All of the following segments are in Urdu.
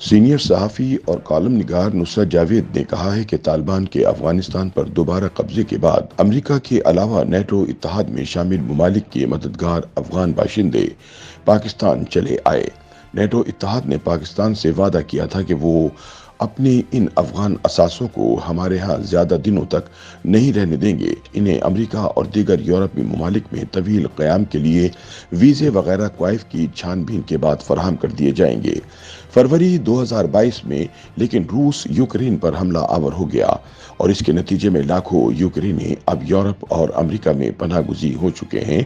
سینئر صحافی اور کالم نگار نصرت جاوید نے کہا ہے کہ طالبان کے افغانستان پر دوبارہ قبضے کے بعد امریکہ کے علاوہ نیٹو اتحاد میں شامل ممالک کے مددگار افغان باشندے پاکستان چلے آئے۔ نیٹو اتحاد نے پاکستان سے وعدہ کیا تھا کہ وہ اپنے ان افغان اثاثوں کو ہمارے ہاں زیادہ دنوں تک نہیں رہنے دیں گے۔ انہیں امریکہ اور دیگر یورپی ممالک میں طویل قیام کے لیے ویزے وغیرہ کوائف کی چھان بین کے بعد فراہم کر دیے جائیں گے۔ فروری 2022 میں لیکن روس یوکرین پر حملہ آور ہو گیا اور اس کے نتیجے میں لاکھوں یوکرینی اب یورپ اور امریکہ میں پناہ گزین ہو چکے ہیں۔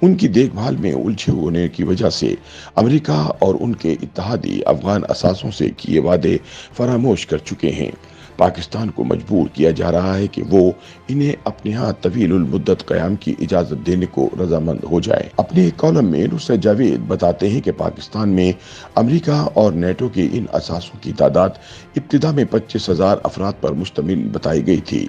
ان کی دیکھ بھال میں الجھے ہونے کی وجہ سے امریکہ اور ان کے اتحادی افغان اثاثوں سے کیے وعدے فراموش کر چکے ہیں۔ پاکستان کو مجبور کیا جا رہا ہے کہ وہ انہیں اپنے ہاں طویل المدت قیام کی اجازت دینے کو رضامند ہو جائے۔ اپنے ایک کالم میں نصرت جاوید بتاتے ہیں کہ پاکستان میں امریکہ اور نیٹو کے ان اثاثوں کی تعداد ابتدا میں 25,000 افراد پر مشتمل بتائی گئی تھی۔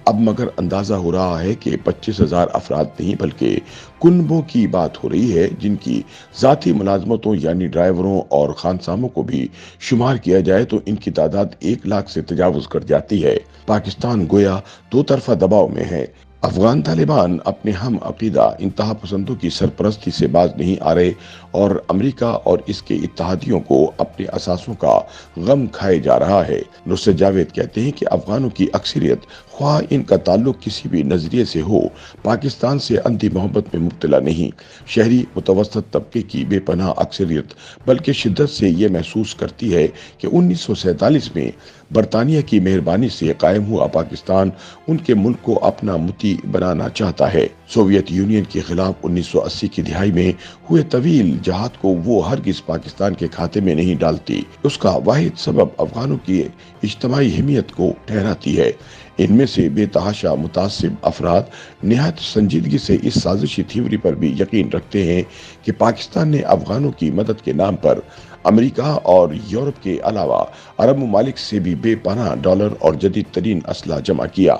اب مگر اندازہ ہو رہا ہے کہ 25,000 افراد نہیں بلکہ کنبوں کی بات ہو رہی ہے، جن کی ذاتی ملازمتوں یعنی ڈرائیوروں اور خانساموں کو بھی شمار کیا جائے تو ان کی تعداد 1 لاکھ سے تجاوز کر جاتی ہے۔ پاکستان گویا دو طرفہ دباؤ میں ہے۔ افغان طالبان اپنے ہم عقیدہ انتہا پسندوں کی سرپرستی سے باز نہیں آ رہے اور امریکہ اور اس کے اتحادیوں کو اپنے اثاثوں کا غم کھائے جا رہا ہے۔ نصرت جاوید کہتے ہیں کہ افغانوں کی اکثریت خواہ ان کا تعلق کسی بھی نظریے سے ہو، پاکستان سے اندھی محبت میں مبتلا نہیں۔ شہری متوسط طبقے کی بے پناہ اکثریت بلکہ شدت سے یہ محسوس کرتی ہے کہ 1947 میں برطانیہ کی مہربانی سے قائم ہوا پاکستان ان کے ملک کو اپنا مطیع بنانا چاہتا ہے۔ سوویت یونین کے خلاف 1980 کی دہائی میں ہوئے طویل جہاد کو وہ ہرگز پاکستان کے کھاتے میں نہیں ڈالتی۔ اس کا واحد سبب افغانوں کی اجتماعی حمیت کو ٹھہراتی ہے۔ ان میں سے بے تحاشا متعصب افراد نہایت سنجیدگی سے اس سازشی تھیوری پر بھی یقین رکھتے ہیں کہ پاکستان نے افغانوں کی مدد کے نام پر امریکہ اور یورپ کے علاوہ عرب ممالک سے بھی بے پناہ ڈالر اور جدید ترین اسلحہ جمع کیا۔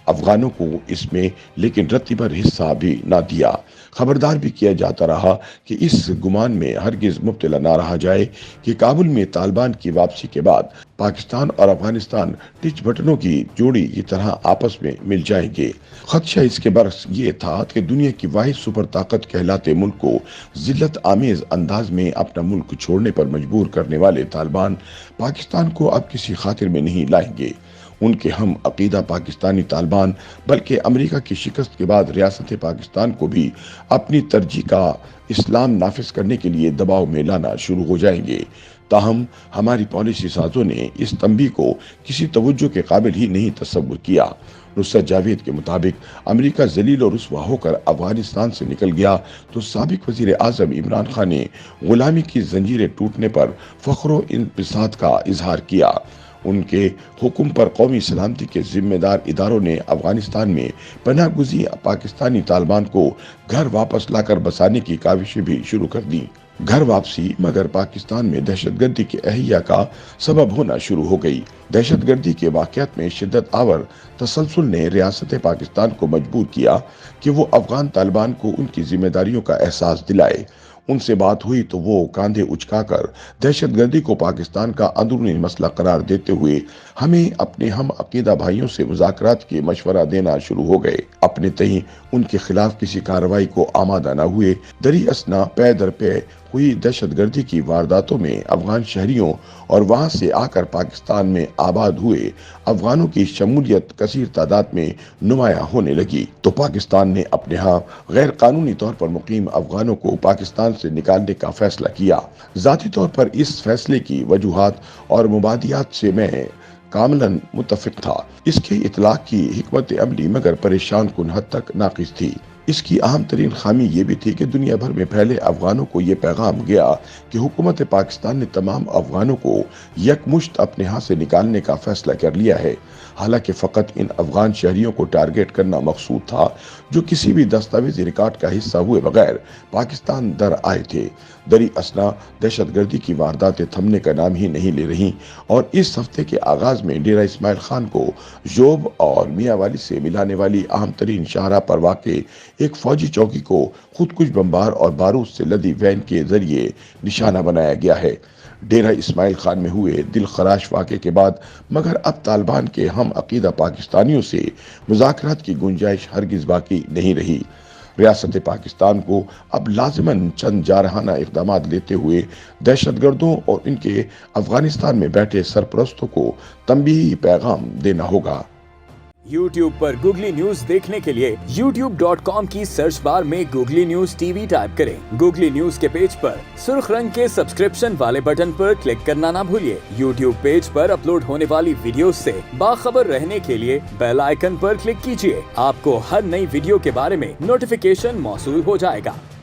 افغانوں کو اس میں لیکن رتی بھر حصہ بھی نہ دیا۔ خبردار بھی کیا جاتا رہا کہ اس گمان میں ہرگز مبتلا نہ رہا جائے کہ کابل میں طالبان کی واپسی کے بعد پاکستان اور افغانستان ٹچ بٹنوں کی جوڑی کی طرح آپس میں مل جائیں گے۔ خدشہ اس کے برعکس یہ تھا کہ دنیا کی واحد سپر طاقت کہلاتے ملک کو ذلت آمیز انداز میں اپنا ملک چھوڑنے پر مجبور کرنے والے طالبان پاکستان کو اب کسی خاطر میں نہیں لائیں گے۔ ان کے ہم عقیدہ پاکستانی طالبان بلکہ امریکہ کی شکست کے بعد ریاست پاکستان کو بھی اپنی ترجیح کا اسلام نافذ کرنے کے لیے دباؤ میں لانا شروع ہو جائیں گے۔ تاہم ہماری پالیسی سازوں نے اس تنبیہ کو کسی توجہ کے قابل ہی نہیں تصور کیا۔ نصرت جاوید کے مطابق امریکہ ذلیل و رسوا ہو کر افغانستان سے نکل گیا تو سابق وزیر اعظم عمران خان نے غلامی کی زنجیریں ٹوٹنے پر فخر و انبساط کا اظہار کیا۔ ان کے حکم پر قومی سلامتی کے ذمہ دار اداروں نے افغانستان میں پناہ گزین پاکستانی طالبان کو گھر واپس لا کر بسانے کی کاوشیں بھی شروع کر دیں۔ گھر واپسی مگر پاکستان میں دہشت گردی کے احیا کا سبب ہونا شروع ہو گئی۔ دہشت گردی کے واقعات میں شدت آور تسلسل نے ریاست پاکستان کو مجبور کیا کہ وہ افغان طالبان کو ان کی ذمہ داریوں کا احساس دلائے۔ ان سے بات ہوئی تو وہ کاندھے اچکا کر دہشت گردی کو پاکستان کا اندرونی مسئلہ قرار دیتے ہوئے ہمیں اپنے ہم عقیدہ بھائیوں سے مذاکرات کے مشورہ دینا شروع ہو گئے۔ اپنے تئیں ان کے خلاف کسی کارروائی کو آمادہ نہ ہوئے۔ دری اثنا پے در پے ہوئی دہشت گردی کی وارداتوں میں افغان شہریوں اور وہاں سے آ کر پاکستان میں آباد ہوئے افغانوں کی شمولیت کثیر تعداد میں نمایاں ہونے لگی تو پاکستان نے اپنے ہاں غیر قانونی طور پر مقیم افغانوں کو پاکستان سے نکالنے کا فیصلہ کیا۔ ذاتی طور پر اس فیصلے کی وجوہات اور مبادیات سے میں کاملاً متفق تھا۔ اس کے اطلاق کی حکمت عملی مگر پریشان کن حد تک ناقص تھی۔ اس کی اہم ترین خامی یہ بھی تھی کہ دنیا بھر میں پھیلے افغانوں کو یہ پیغام گیا کہ حکومت پاکستان نے تمام افغانوں کو یکمشت اپنے ہاں سے نکالنے کا فیصلہ کر لیا ہے۔ حالانکہ فقط ان افغان شہریوں کو ٹارگیٹ کرنا مقصود تھا جو کسی بھی دستاویزی ریکارڈ کا حصہ ہوئے بغیر پاکستان در آئے تھے۔ دری اثنا دہشت گردی کی وارداتیں تھمنے کا نام ہی نہیں لے رہی اور اس ہفتے کے آغاز میں ڈیرہ اسماعیل خان کو جوب اور میاں والی سے ملانے والی اہم ترین شاہراہ پر واقع ایک فوجی چوکی کو خودکش بمبار اور بارود سے لدی وین کے ذریعے نشانہ بنایا گیا ہے۔ ڈیرہ اسماعیل خان میں ہوئے دل خراش واقعے کے بعد مگر اب طالبان کے ہم عقیدہ پاکستانیوں سے مذاکرات کی گنجائش ہرگز باقی نہیں رہی۔ ریاست پاکستان کو اب لازماً چند جارحانہ اقدامات لیتے ہوئے دہشت گردوں اور ان کے افغانستان میں بیٹھے سرپرستوں کو تنبیہی پیغام دینا ہوگا۔ یوٹیوب پر گوگلی نیوز دیکھنے کے لیے youtube.com کی سرچ بار میں googly news T V type کریں۔ گوگلی نیوز کے پیج پر سرخ رنگ کے سبسکرپشن والے بٹن پر کلک کرنا نہ بھولیے۔ یوٹیوب پیج پر اپلوڈ ہونے والی ویڈیوز سے باخبر رہنے کے لیے بیل آئیکن پر کلک کیجیے۔ آپ کو ہر نئی ویڈیو کے بارے میں نوٹیفیکیشن موصول ہو جائے گا۔